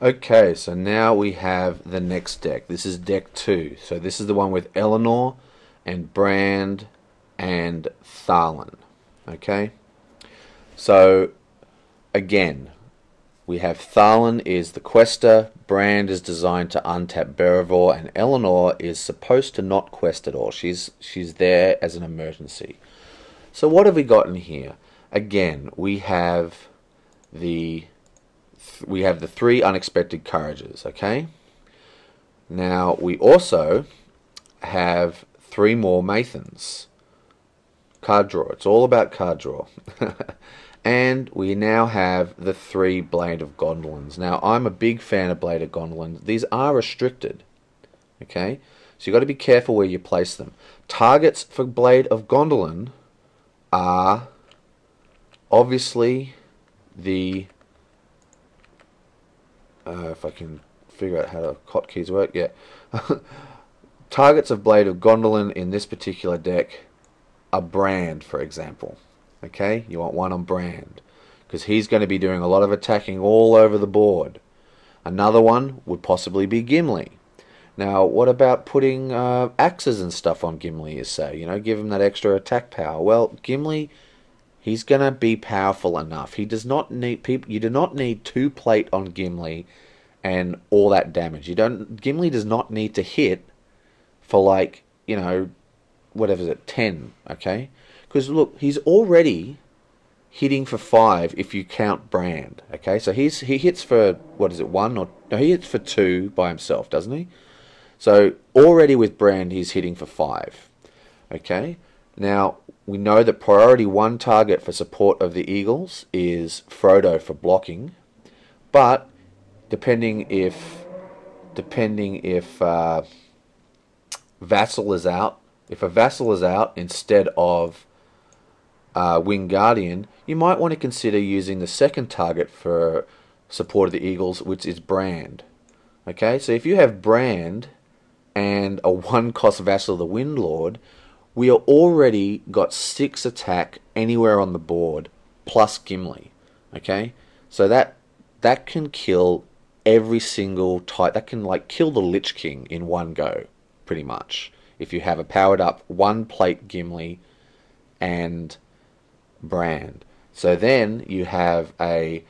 Okay, so now we have the next deck. This is deck 2. So this is the one with Eleanor and Brand and Tharlan. Okay? So, again, we have Tharlan is the quester, Brand is designed to untap Beravor, and Eleanor is supposed to not quest at all. She's there as an emergency. So what have we got in here? Again, we have the 3 unexpected courages, okay? Now, we also have 3 more Mathans. Card draw. It's all about card draw. And we now have the 3 Blade of Gondolins. Now, I'm a big fan of Blade of Gondolins. These are restricted, okay? So you've got to be careful where you place them. Targets for Blade of Gondolin are obviously the... if I can figure out how the hotkeys work, yeah. Targets of Blade of Gondolin in this particular deck are Brand, for example. Okay, you want one on Brand, because he's going to be doing a lot of attacking all over the board. Another one would possibly be Gimli. Now, what about putting axes and stuff on Gimli, you say? You know, give him that extra attack power. Well, Gimli, he's going to be powerful enough. He does not need you do not need 2 plate on Gimli and all that damage. Gimli does not need to hit for, like, you know, whatever is it, 10, okay? Because look, he's already hitting for 5 if you count Brand, okay? So he hits for, what is it, 1 or no, he hits for 2 by himself, doesn't he? So already with Brand he's hitting for 5. Okay? Now, we know that priority 1 target for support of the Eagles is Frodo for blocking, but depending if Vassal is out, if a Vassal is out instead of Winged Guardian, you might want to consider using the second target for support of the Eagles, which is Brand. Okay, so if you have Brand and a 1-cost Vassal of the Windlord, we are already got 6 attack anywhere on the board, plus Gimli. Okay, so that can kill every single type. That can, like, kill the Lich King in one go, pretty much. If you have a powered up 1-plate Gimli and Brand. So then you have a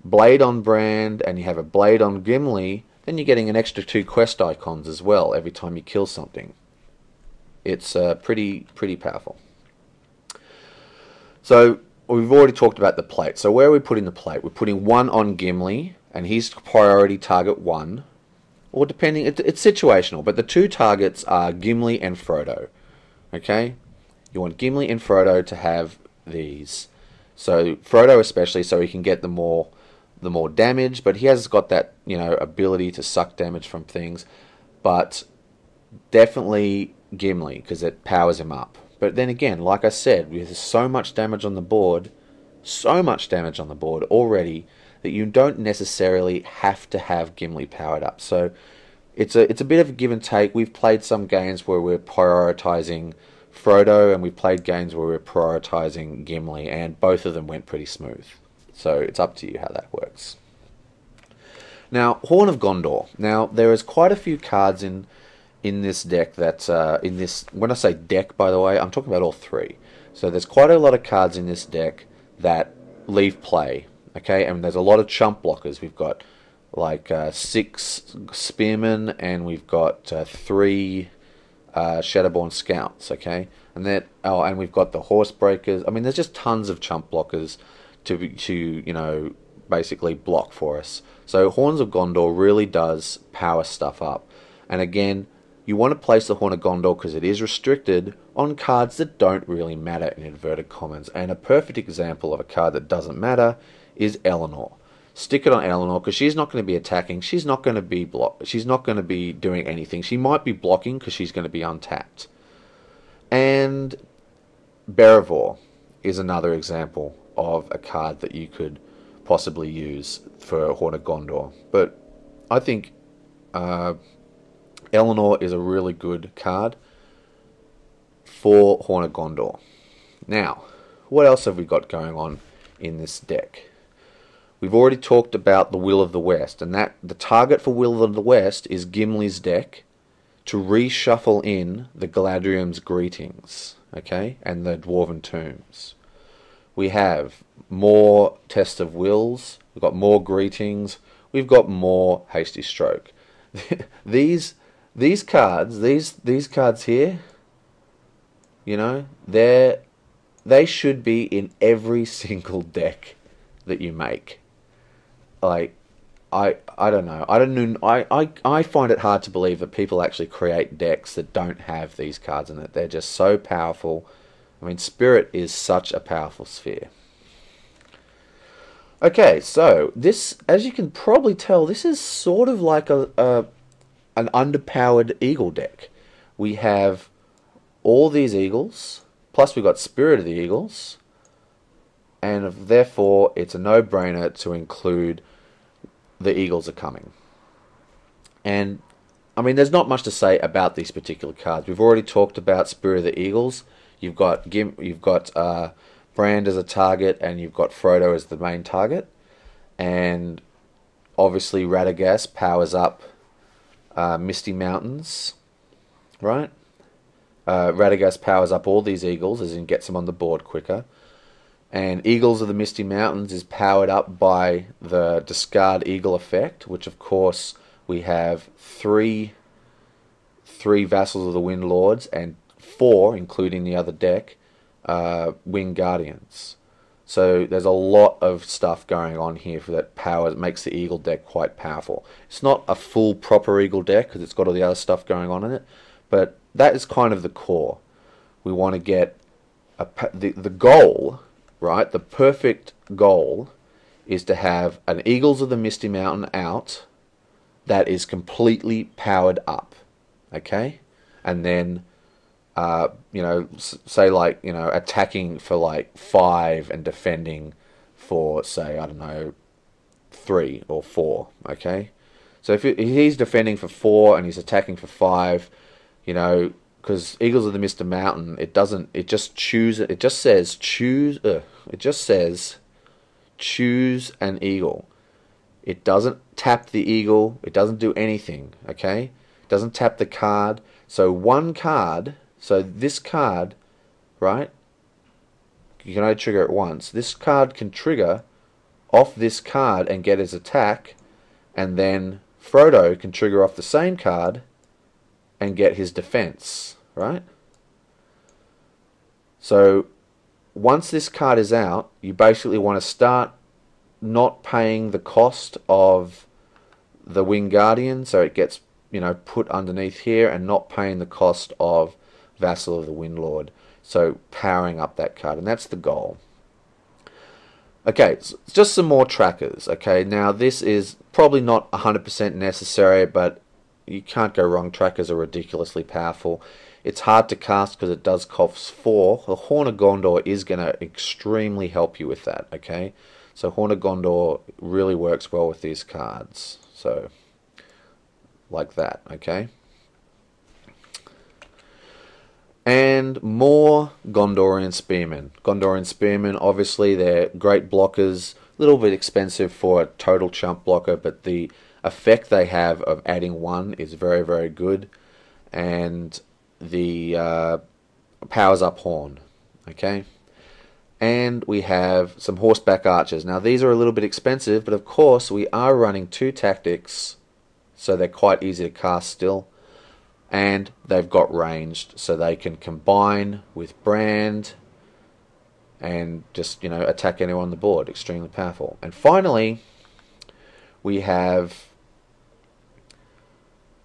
Blade on Brand and you have a Blade on Gimli, then you're getting an extra 2 quest icons as well every time you kill something. It's pretty powerful. So we've already talked about the plate. So where are we putting the plate? We're putting 1 on Gimli, and he's priority target 1. Or depending, it's situational, but the 2 targets are Gimli and Frodo. Okay? You want Gimli and Frodo to have these. So Frodo especially, so he can get the more damage, but he has got that, you know, ability to suck damage from things. But definitely Gimli, because it powers him up. But then again, like I said, there's so much damage on the board already, that you don't necessarily have to have Gimli powered up. So it's a bit of a give and take. We've played some games where we're prioritizing Frodo, and we've played games where we're prioritizing Gimli, and both of them went pretty smooth. So it's up to you how that works. Now, Horn of Gondor. Now, there is quite a few cards in this deck that, when I say deck, by the way, I'm talking about all 3. So there's quite a lot of cards in this deck that leave play, okay? And there's a lot of chump blockers. We've got, like, 6 Spearmen, and we've got 3 Shadowborn Scouts, okay? And we've got the Horse Breakers. I mean, there's just tons of chump blockers to you know, basically block for us. So Horns of Gondor really does power stuff up. And again, you want to place the Horn of Gondor because it is restricted on cards that don't really matter, in inverted commas. And a perfect example of a card that doesn't matter is Eleanor. Stick it on Eleanor because she's not going to be attacking. She's not going to be She's not going to be doing anything. She might be blocking because she's going to be untapped. And Beravor is another example of a card that you could possibly use for Horn of Gondor. But I think Eleanor is a really good card for Horn of Gondor. Now, what else have we got going on in this deck? We've already talked about the Will of the West, and that the target for Will of the West is Gimli's deck to reshuffle in the Galadriel's Greetings, okay, and the Dwarven Tombs. We have more Test of Wills, we've got more Greetings, we've got more Hasty Stroke. these cards, these cards here, you know, they should be in every single deck that you make. Like, I don't know. I find it hard to believe that people actually create decks that don't have these cards in it. They're just so powerful. I mean, Spirit is such a powerful sphere. Okay, so this, as you can probably tell, this is sort of like an underpowered Eagle deck. We have all these Eagles, plus we've got Spirit of the Eagles, and therefore it's a no-brainer to include the Eagles are coming. And I mean, there's not much to say about these particular cards. We've already talked about Spirit of the Eagles. You've got Brand as a target, and you've got Frodo as the main target. And obviously Radagast powers up Misty Mountains, right? Radagast powers up all these Eagles, as in gets them on the board quicker. And Eagles of the Misty Mountains is powered up by the Discard Eagle effect, which of course we have three Vassals of the Wind Lords and 4, including the other deck, Winged Guardians. So there's a lot of stuff going on here for that power that makes the Eagle deck quite powerful. It's not a full proper Eagle deck because it's got all the other stuff going on in it, but that is kind of the core. We want to get the goal. Right, the perfect goal is to have an Eagles of the Misty Mountain out that is completely powered up, okay? And then, you know, say like, you know, attacking for like 5 and defending for, say, I don't know, 3 or 4, okay? So if he's defending for 4 and he's attacking for 5, you know, because Eagles of the Misty Mountain, it just says choose an eagle. It doesn't tap the eagle, it doesn't do anything, okay? It doesn't tap the card. So this card, right, you can only trigger it once. This card can trigger off this card and get his attack, and then Frodo can trigger off the same card and get his defense, right? So once this card is out, you basically want to start not paying the cost of the Winged Guardian, so it gets, you know, put underneath here, and not paying the cost of Vassal of the Wind Lord. So powering up that card, and that's the goal. Okay, so just some more trackers. Okay, now this is probably not 100% necessary, but you can't go wrong. Trackers are ridiculously powerful. It's hard to cast because it does cost 4. The Horn of Gondor is going to extremely help you with that, okay? So Horn of Gondor really works well with these cards. So, like that, okay? And more Gondorian Spearmen. Gondorian Spearmen, obviously, they're great blockers. A little bit expensive for a total chump blocker, but the effect they have of adding 1 is very, very good. And the powers up Horn, okay? And we have some horseback archers. Now these are a little bit expensive, but of course we are running 2 tactics, so they're quite easy to cast still. And they've got ranged, so they can combine with Brand and just, you know, attack anyone on the board. Extremely powerful. And finally, we have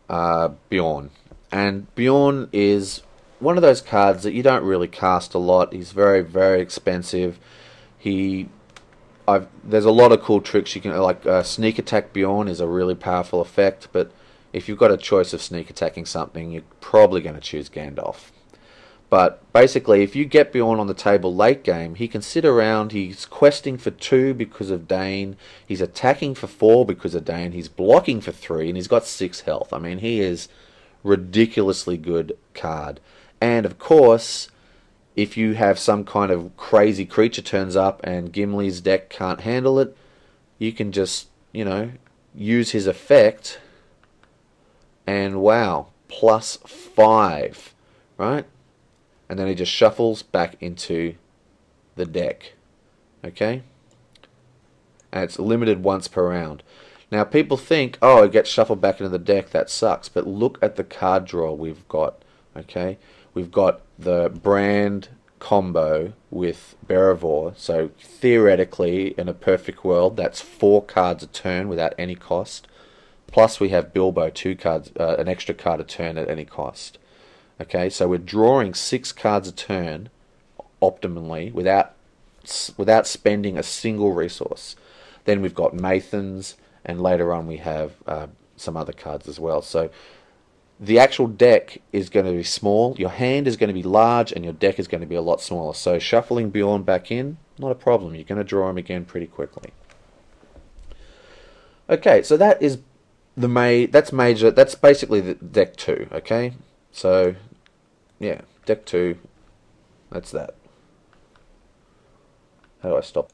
Bjorn. And Bjorn is one of those cards that you don't really cast a lot. He's very, very expensive. There's a lot of cool tricks you can, like sneak attack Bjorn is a really powerful effect, but if you've got a choice of sneak attacking something, you're probably going to choose Gandalf. But basically, if you get Bjorn on the table late game, he can sit around, he's questing for 2 because of Dane, he's attacking for 4 because of Dane, he's blocking for 3, and he's got 6 health. I mean, he is ridiculously good card. And of course, if you have some kind of crazy creature turns up and Gimli's deck can't handle it, you can just, use his effect, and wow, +5, right? And then he just shuffles back into the deck, okay? And it's limited once per round. Now people think, oh, it gets shuffled back into the deck, that sucks. But look at the card draw we've got, okay? We've got the brand combo with Beravor, so theoretically, in a perfect world, that's 4 cards a turn without any cost. Plus we have Bilbo, 2 cards, an extra card a turn at any cost. Okay, so we're drawing 6 cards a turn optimally without spending a single resource. Then we've got Mathans, and later on we have some other cards as well. So the actual deck is going to be small, your hand is going to be large, and your deck is going to be a lot smaller. So shuffling Bjorn back in, not a problem. You're going to draw him again pretty quickly. Okay, so that is that's major. That's basically the deck 2. Okay, so yeah, deck 2. That's that. How do I stop?